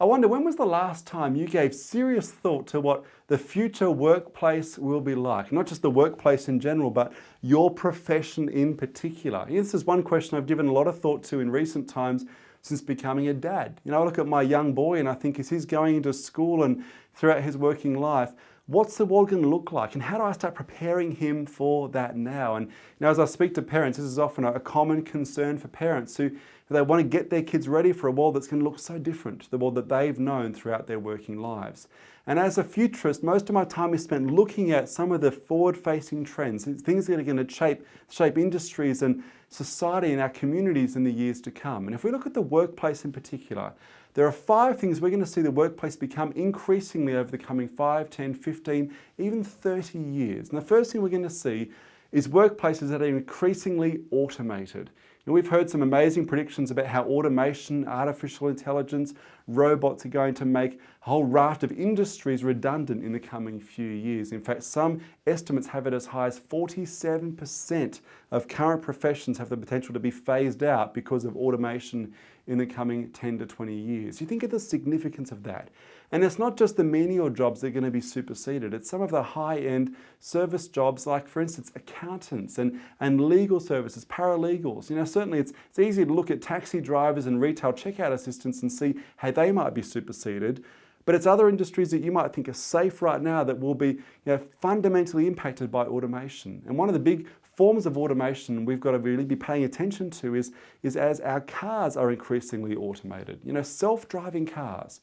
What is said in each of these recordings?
I wonder, when was the last time you gave serious thought to what the future workplace will be like? Not just the workplace in general, but your profession in particular. This is one question I've given a lot of thought to in recent times since becoming a dad. I look at my young boy and I think, as he's going into school and throughout his working life, what's the world going to look like? And how do I start preparing him for that now? And as I speak to parents, this is often a common concern for parents who they want to get their kids ready for a world that's going to look so different to the world that they've known throughout their working lives. And as a futurist, most of my time is spent looking at some of the forward-facing trends, things that are going to shape industries and society and our communities in the years to come. And if we look at the workplace in particular, there are 5 things we're going to see the workplace become increasingly over the coming 5, 10, 15, even 30 years. And the first thing we're going to see is workplaces that are increasingly automated. We've heard some amazing predictions about how automation, artificial intelligence, robots are going to make a whole raft of industries redundant in the coming few years. In fact, some estimates have it as high as 47% of current professions have the potential to be phased out because of automation in the coming 10 to 20 years. You think of the significance of that. And it's not just the menial jobs that are going to be superseded. It's some of the high-end service jobs, like, for instance, accountants and legal services, paralegals. Certainly it's easy to look at taxi drivers and retail checkout assistants and see how they might be superseded. But it's other industries that you might think are safe right now that will be fundamentally impacted by automation. And one of the big forms of automation we've got to really be paying attention to is as our cars are increasingly automated. Self-driving cars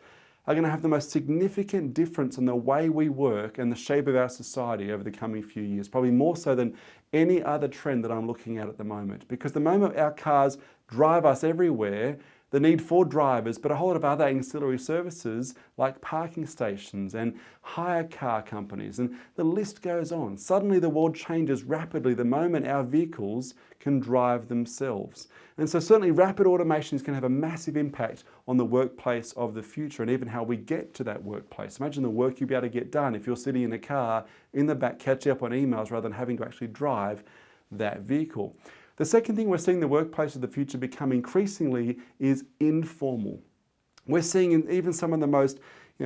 are going to have the most significant difference in the way we work and the shape of our society over the coming few years, probably more so than any other trend that I'm looking at the moment. Because the moment our cars drive us everywhere, the need for drivers, but a whole lot of other ancillary services like parking stations and hire car companies, and the list goes on. Suddenly the world changes rapidly the moment our vehicles can drive themselves. And so certainly rapid automation is going to have a massive impact on the workplace of the future and even how we get to that workplace. Imagine the work you'll be able to get done if you're sitting in a car in the back catching up on emails rather than having to actually drive that vehicle. The second thing we're seeing the workplace of the future become increasingly is informal. We're seeing in even some of the most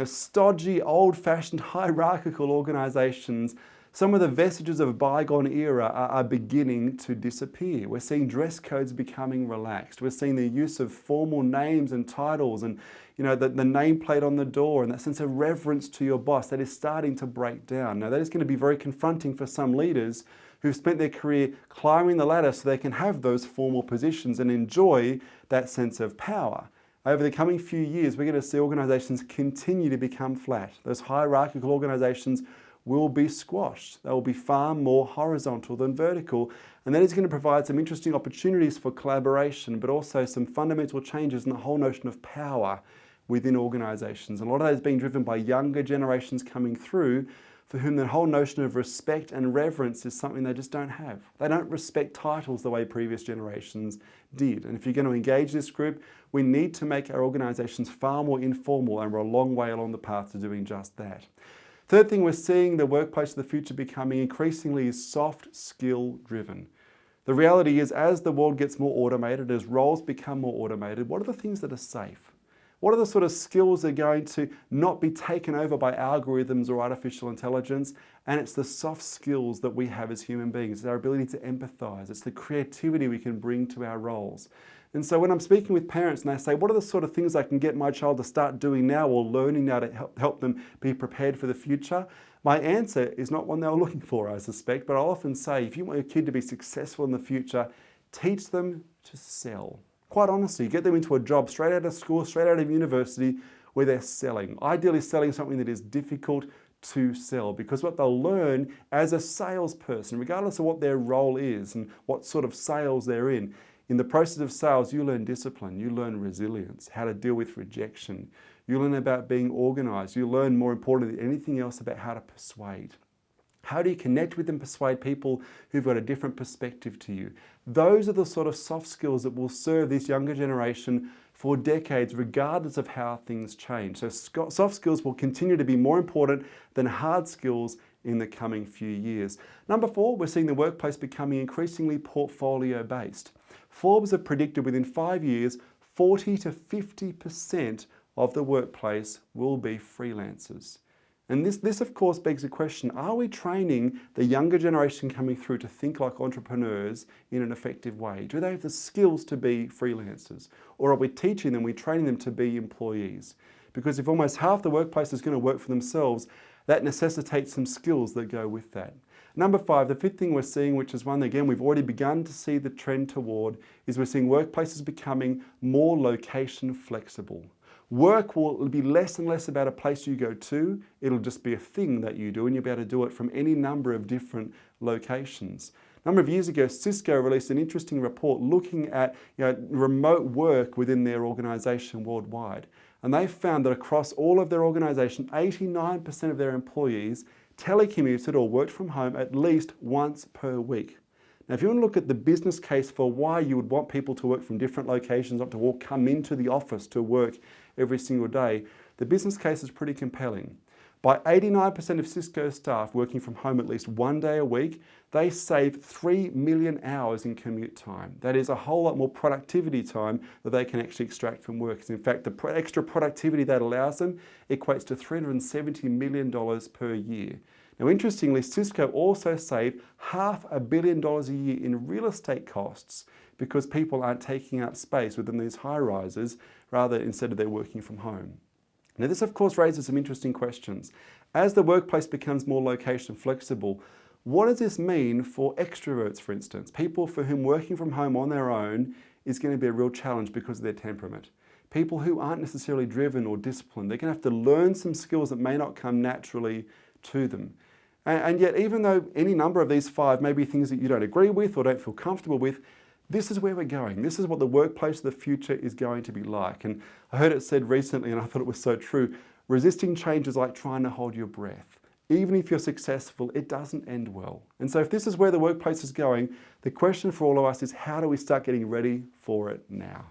stodgy, old-fashioned, hierarchical organisations, some of the vestiges of a bygone era are beginning to disappear. We're seeing dress codes becoming relaxed. We're seeing the use of formal names and titles and the nameplate on the door and that sense of reverence to your boss that is starting to break down. Now that is going to be very confronting for some leaders who've spent their career climbing the ladder so they can have those formal positions and enjoy that sense of power. Over the coming few years, we're going to see organisations continue to become flat. Those hierarchical organisations will be squashed. They will be far more horizontal than vertical. And that is going to provide some interesting opportunities for collaboration, but also some fundamental changes in the whole notion of power within organisations. And a lot of that is being driven by younger generations coming through for whom the whole notion of respect and reverence is something they just don't have. They don't respect titles the way previous generations did. And if you're going to engage this group, we need to make our organisations far more informal, and we're a long way along the path to doing just that. Third thing we're seeing the workplace of the future becoming increasingly is soft skill driven. The reality is, as the world gets more automated, as roles become more automated, what are the things that are safe? What are the sort of skills that are going to not be taken over by algorithms or artificial intelligence? And it's the soft skills that we have as human beings. It's our ability to empathise. It's the creativity we can bring to our roles. And so when I'm speaking with parents and they say, what are the sort of things I can get my child to start doing now or learning now to help them be prepared for the future? My answer is not one they were looking for, I suspect, but I'll often say, if you want your kid to be successful in the future, teach them to sell. Quite honestly, get them into a job straight out of school, straight out of university, where they're selling. Ideally selling something that is difficult to sell, because what they'll learn as a salesperson, regardless of what their role is and what sort of sales they're in the process of sales, you learn discipline, you learn resilience, how to deal with rejection. You learn about being organised. You learn, more importantly than anything else, about how to persuade. How do you connect with and persuade people who've got a different perspective to you? Those are the sort of soft skills that will serve this younger generation for decades, regardless of how things change. So soft skills will continue to be more important than hard skills in the coming few years. Number 4, we're seeing the workplace becoming increasingly portfolio-based. Forbes have predicted within 5 years, 40 to 50% of the workplace will be freelancers. And this of course begs the question, are we training the younger generation coming through to think like entrepreneurs in an effective way? Do they have the skills to be freelancers? Or are we teaching them, we're training them to be employees? Because if almost half the workplace is going to work for themselves, that necessitates some skills that go with that. Number 5, the fifth thing we're seeing, which is one, again, we've already begun to see the trend toward, is we're seeing workplaces becoming more location flexible. Work will be less and less about a place you go to. It'll just be a thing that you do, and you'll be able to do it from any number of different locations. A number of years ago, Cisco released an interesting report looking at remote work within their organization worldwide. And they found that across all of their organization, 89% of their employees telecommuted or worked from home at least once per week. Now, if you want to look at the business case for why you would want people to work from different locations, not to all come into the office to work every single day, the business case is pretty compelling. By 89% of Cisco staff working from home at least one day a week, they save 3 million hours in commute time. That is a whole lot more productivity time that they can actually extract from work. In fact, the extra productivity that allows them equates to $370 million per year. Now, interestingly, Cisco also saved $500 million a year in real estate costs because people aren't taking up space within these high rises, rather instead of they're working from home. Now, this of course raises some interesting questions. As the workplace becomes more location flexible, what does this mean for extroverts, for instance? People for whom working from home on their own is going to be a real challenge because of their temperament. People who aren't necessarily driven or disciplined, they're going to have to learn some skills that may not come naturally to them. And yet, even though any number of these 5 may be things that you don't agree with or don't feel comfortable with, this is where we're going. This is what the workplace of the future is going to be like. And I heard it said recently, and I thought it was so true, resisting change is like trying to hold your breath. Even if you're successful, it doesn't end well. And so if this is where the workplace is going, the question for all of us is, how do we start getting ready for it now?